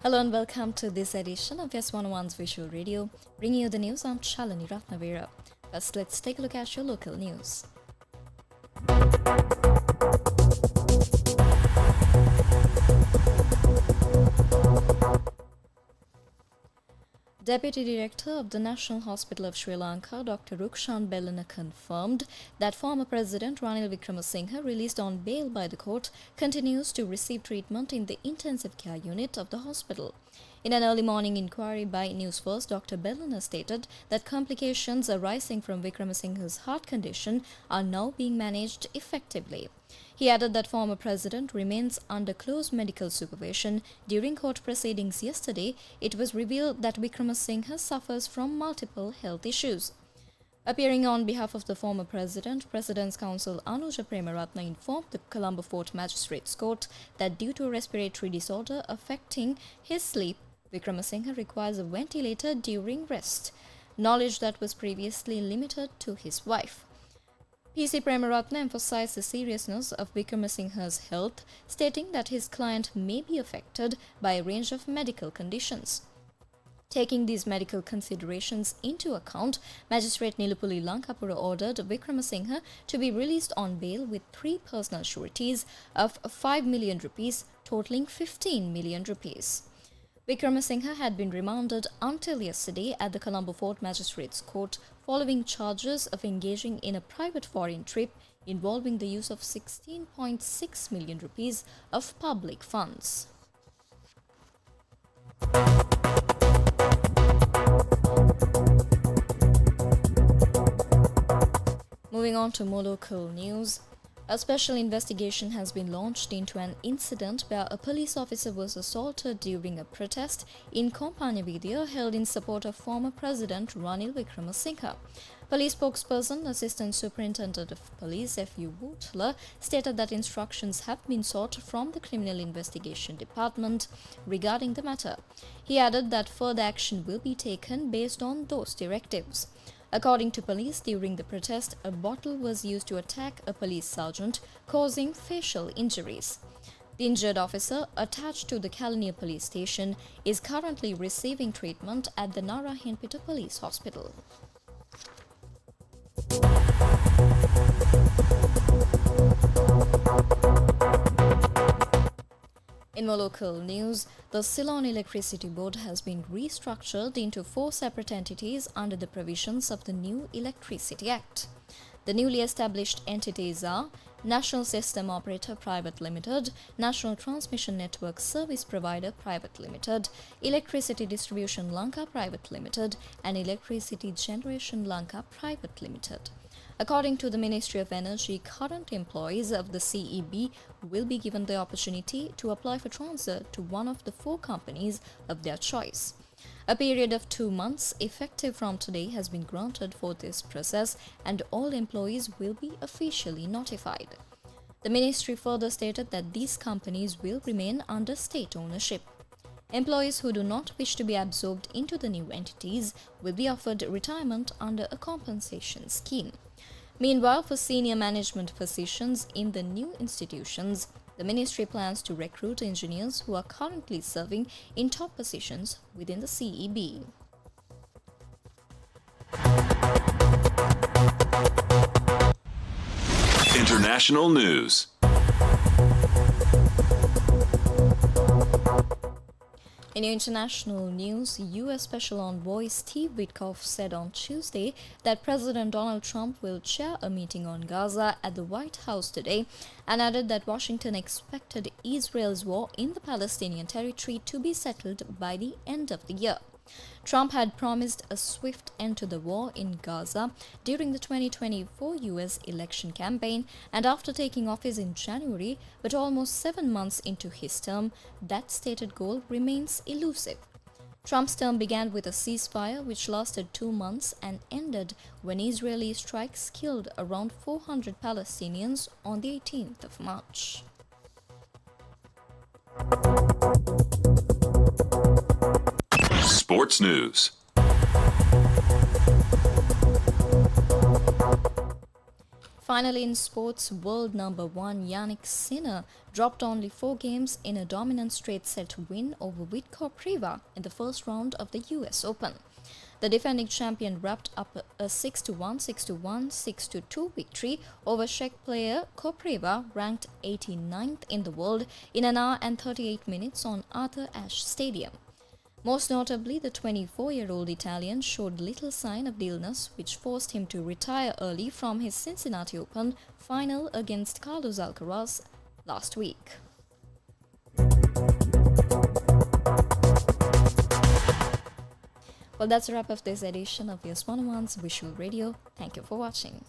Hello and welcome to this edition of YES101's Visual Radio, bringing you the news. I'm Shalini Ratnavira. First, let's take a look at your local news. Deputy Director of the National Hospital of Sri Lanka, Dr. Rukshan Bellana, confirmed that former President Ranil Wickremesinghe, released on bail by the court, continues to receive treatment in the intensive care unit of the hospital. In an early morning inquiry by Newsfirst, Dr. Bellana stated that complications arising from Wickremesinghe's heart condition are now being managed effectively. He added that former president remains under close medical supervision. During court proceedings yesterday, it was revealed that Wickremesinghe suffers from multiple health issues. Appearing on behalf of the former president, President's Counsel Anuja Premaratna informed the Colombo Fort Magistrates Court that due to a respiratory disorder affecting his sleep, Wickremesinghe requires a ventilator during rest, knowledge that was previously limited to his wife. PC Premaratna emphasized the seriousness of Wickremesinghe's health, stating that his client may be affected by a range of medical conditions. Taking these medical considerations into account, Magistrate Nilupuli Lankapura ordered Wickremesinghe to be released on bail with 3 personal sureties of 5 million rupees, totaling 15 million rupees. Wickremesinghe had been remanded until yesterday at the Colombo Fort Magistrates Court following charges of engaging in a private foreign trip involving the use of 16.6 million rupees of public funds. Moving on to more local news. A special investigation has been launched into an incident where a police officer was assaulted during a protest in Kompanavidya held in support of former President Ranil Wickremesinghe. Police spokesperson, Assistant Superintendent of Police F.U. Wootler, stated that instructions have been sought from the Criminal Investigation Department regarding the matter. He added that further action will be taken based on those directives. According to police, during the protest, a bottle was used to attack a police sergeant, causing facial injuries. The injured officer, attached to the Kalaniya police station, is currently receiving treatment at the Narayanpeta Police Hospital. In more local news, the Ceylon Electricity Board has been restructured into 4 separate entities under the provisions of the new Electricity Act. The newly established entities are National System Operator Private Limited, National Transmission Network Service Provider Private Limited, Electricity Distribution Lanka Private Limited, and Electricity Generation Lanka Private Limited. According to the Ministry of Energy, current employees of the CEB will be given the opportunity to apply for transfer to one of the 4 companies of their choice. A period of 2 months, effective from today, has been granted for this process, and all employees will be officially notified. The ministry further stated that these companies will remain under state ownership. Employees who do not wish to be absorbed into the new entities will be offered retirement under a compensation scheme. Meanwhile, for senior management positions in the new institutions, the ministry plans to recruit engineers who are currently serving in top positions within the CEB. International news. In international news, U.S. Special Envoy Steve Witkoff said on Tuesday that President Donald Trump will chair a meeting on Gaza at the White House today, and added that Washington expected Israel's war in the Palestinian territory to be settled by the end of the year. Trump had promised a swift end to the war in Gaza during the 2024 U.S. election campaign and after taking office in January, but almost 7 months into his term, that stated goal remains elusive. Trump's term began with a ceasefire which lasted 2 months and ended when Israeli strikes killed around 400 Palestinians on the 18th of March. Sports news. Finally, in sports, world number one Yannick Sinner dropped only 4 games in a dominant straight set win over Wickremesinghe in the first round of the US Open. The defending champion wrapped up a 6-1, 6-1, 6-2 victory over Czech player Kopriva, ranked 89th in the world, in an hour and 38 minutes on Arthur Ashe Stadium. Most notably, the 24-year-old Italian showed little sign of illness, which forced him to retire early from his Cincinnati Open final against Carlos Alcaraz last week. Well, that's a wrap of this edition of YES101's Visual Radio. Thank you for watching.